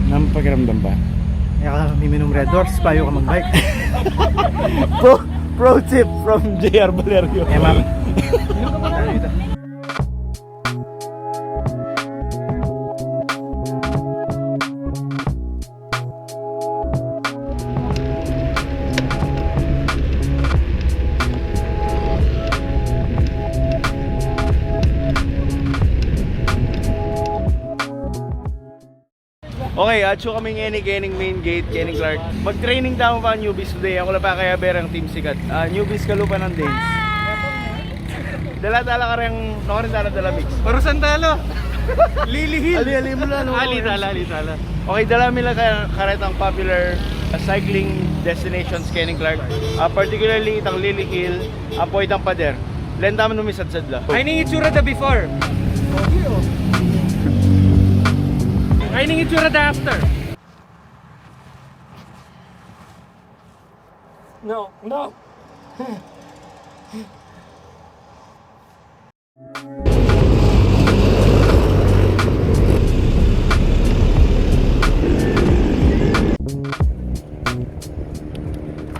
Nang pakiramdam ba? Kaya ka minom Red Doors, payo ka mag-bike. Pro tip from JR Valerio. Eh ma'am. Okay, atso kami Kenning main gate, Kenning Clark. Mag-training tama pa ang newbies today. Ako lang pa kaya berang team sikat. Newbies kalupan ng days. Dala-dala ka rin, rin dala mix. Parusan talo. Lilihil. Ali mo lang. Ali tala. Okay, dala nila karetang popular cycling destinations Kenning Clark. Particularly itang Lily Hill, po itang pader. Lenda man numisad-sad la. Ay ning itsura da before. Ay ning itsura da after. No.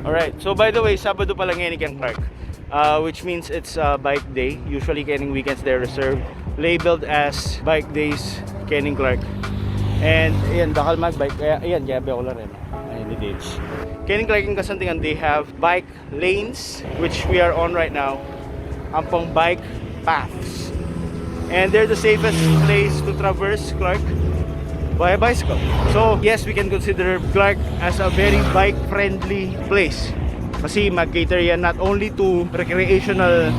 Alright, so by the way, Sabado pa lang yan ni Ken Clark, which means it's bike day. Usually Kenning weekends they're reserved, labeled as bike days Kenning Clark. And ayan, bakal magbike, kaya ayan, gabi ako lang rin. Ayan ni Dage. Kenning Clark yung kasantingan, they have bike lanes, which we are on right now, ang pang bike paths. And they're the safest place to traverse Clark by a bicycle. So yes, we can consider Clark as a very bike-friendly place. Kasi mag-cater yan not only to recreational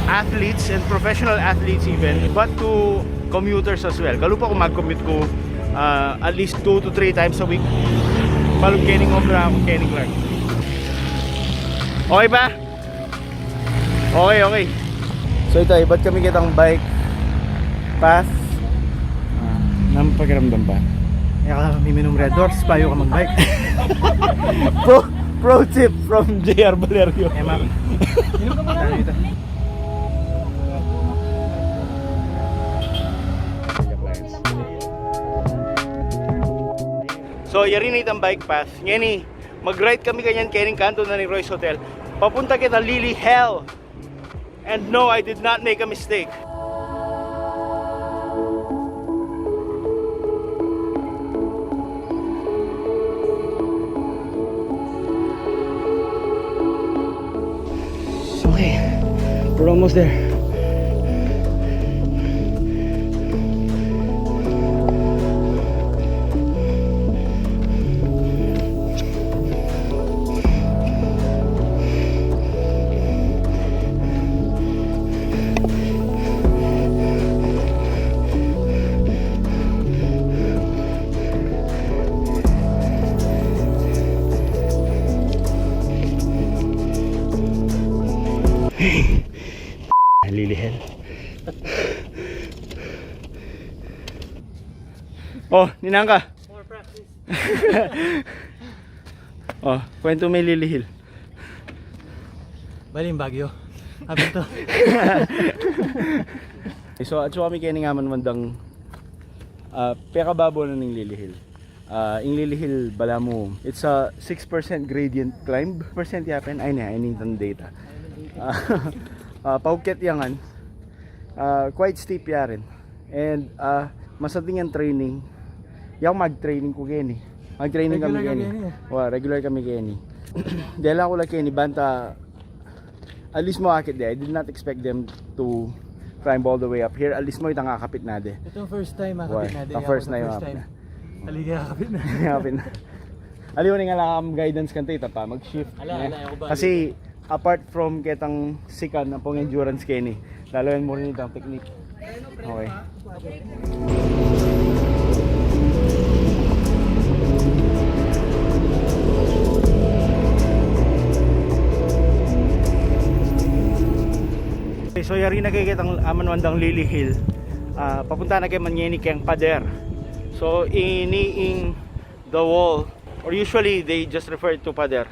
athletes and professional athletes even, but to commuters as well. Kalupa kung mag-commute ko at least 2 to 3 times a week. Palong Kenning Obra ako, Kenning Clark. Okay ba? Okay. So ito, ba't kami kitang bike path? Nang pakiramdam ba? Kaya ka minom Red Doors, payo ka mag-bike. Pro tip from JR Valerio. Eh ma'am. So yari na itang bike path. Ngayon mag-ride kami kanyan Kenning kanto na ni Royce Hotel. Papunta kita Lily Hell. And no, I did not make a mistake. Okay, we're almost there. Lily Hell. Oh, ninang ka. More practice. Oh, kwento may Lily Hill. Baling Bagyo. Abi to. So kami Kenning aman mandang pekababo na ning Lily Hill. In Lily Hill bala mo, it's a 6% gradient climb. Percent yapen ay need ang data. Pauket yangan. Quite steep yarin. And masating ang training. Yung mag-training ko Kenny. Mag-training kami Kenny. Regular kami Kenny. Dahil ako lang Kenny banta at least mo akit de. I did not expect them to climb all the way up here. At least mo itang kakapit na de. Ito first time makapit na de. First time makapit na. Aliga kakapit na. Kakapit na. Aliw nga lang guidance kanta ita pa mag-shift. Ako ba? Kasi apart from ketang sikan na pong endurance Kenny, lalo yan mo rin itang technique. Okay. So yari na kay ketang amanwandang Lily Hill. Papunta na kay Manyeni kayang pader. So iniing the wall, or usually they just refer to pader,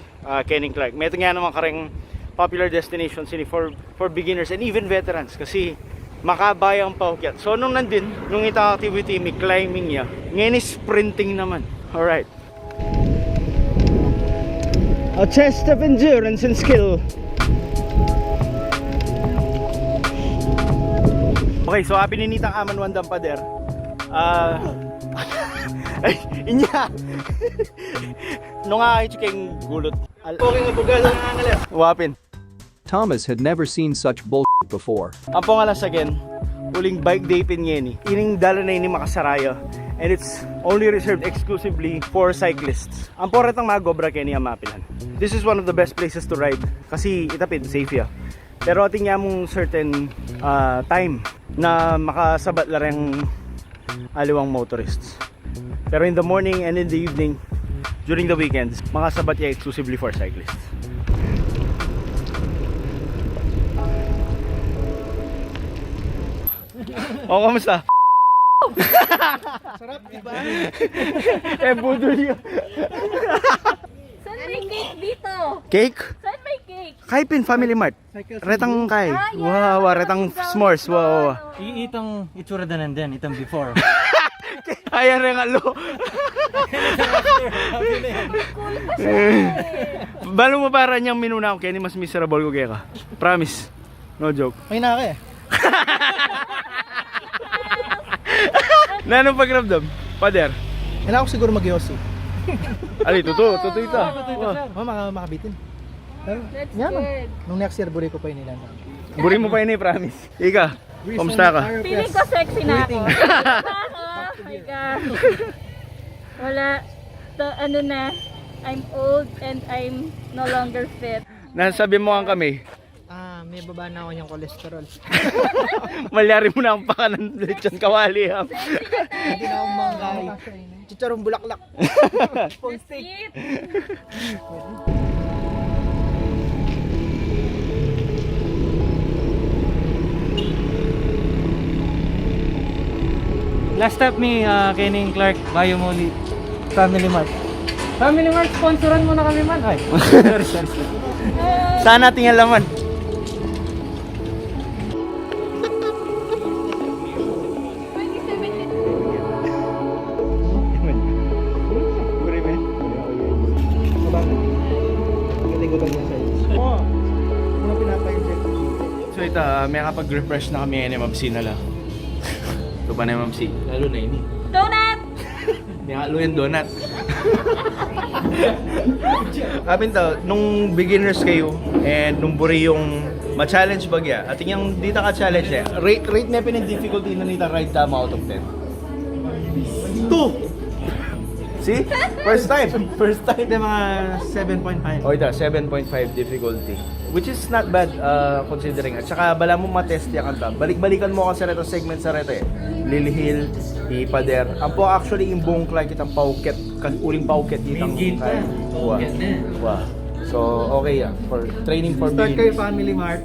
Kenning Clark. May ito nga naman kareng popular destinations for beginners and even veterans kasi makabayang paukyat. So nung nandun, nung itang activity may climbing niya, Ngayon is sprinting naman. Alright. A test of endurance and skill. Okay, so pininitang aman wandang pader. Ay, inya. Nung ay chiking gulot. Okay nga bugal na nangalas. Wapin. Thomas had never seen such bullshit before. Ang pangalas again, uling bike day Pinyeni. Ining dala na ini makasaraya. And it's only reserved exclusively for cyclists. Ang poretang mga gobra kaya niya mapilan. This is one of the best places to ride. Kasi itapid, safe ya. Pero ating niya mong certain time na makasabat lareng aliwang motorists. Pero in the morning and in the evening, during the weekends, makasabat niya exclusively for cyclists. Oh, kamusta? Sarap, diba? Budol yun. Saan may cake dito? Cake? Saan may cake? Kaipin Family Mart. Retang kay. Wow, retang s'mores. Wow. Itong itsura na nandyan, itong before. Ayan rin alo. Cool pa siya. Balo mo para niyang minuna ako kaya ni mas miserable ko kaya ka. Promise. No joke. May naka eh. Na anong pagramdam? Pader. Kailangan ko siguro mag-yossi. Ali, totoo ito. Makabitin. Pero, That's yaman. good. Nung next year, buri ko pa yun nila. Buri mo pa yun promise. Ika, kamusta ka? Feeling ko sexy na ako. Ika. Wala. Ano na. I'm old and I'm no longer fit. Nasabi mo ang kami, May baba na ako yung cholesterol. malyari mo na ang pakanan lechon kawali ha. Hindi na akong mangay. Chicharong bulaklak. Just eat. Last stop ni Kenny Clark, Bayo Moli, Family Mart. Family Mart, sponsoran mo na kami man. Ay, sorry. Sana tingnan laman. So ito, may kapag-refresh na kami ni Ma'am C na lang. Ito pa na yung Ma'am C. Lalo na yun eh. Donut! May halo yung donut. Kapin to, nung beginners kayo and nung buri yung ma-challenge bagya, at yung dita ka-challenge niya, rate na yung difficulty na nita ride tama out of 10. 2! See? First time. Ito mga 7.5. O ito, 7.5 difficulty. Which is not bad considering. At saka bala mo matest yan kanta. Balik-balikan mo kasi reto segment sa reto eh. Lily Hill, Ipader. Ang po actually yung buong client kitang pauket. Uling pauket kitang kaya. Wow. So okay yan. For training for Start kayo beginners. Family Mart.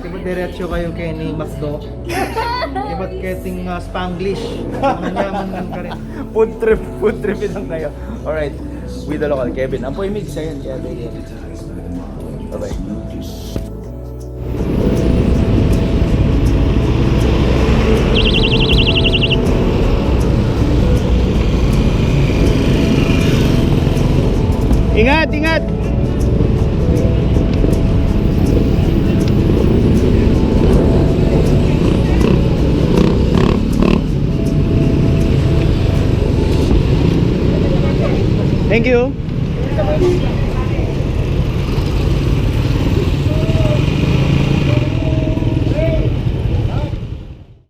Diba diretso kayo Kenny Macdo. Diba keting Spanglish. Manyaman ka rin. Food trip lang tayo. Alright. With the local Kevin. Ang po yung mix yan. Kevin. Bye-bye. Ingat, ingat! Thank you.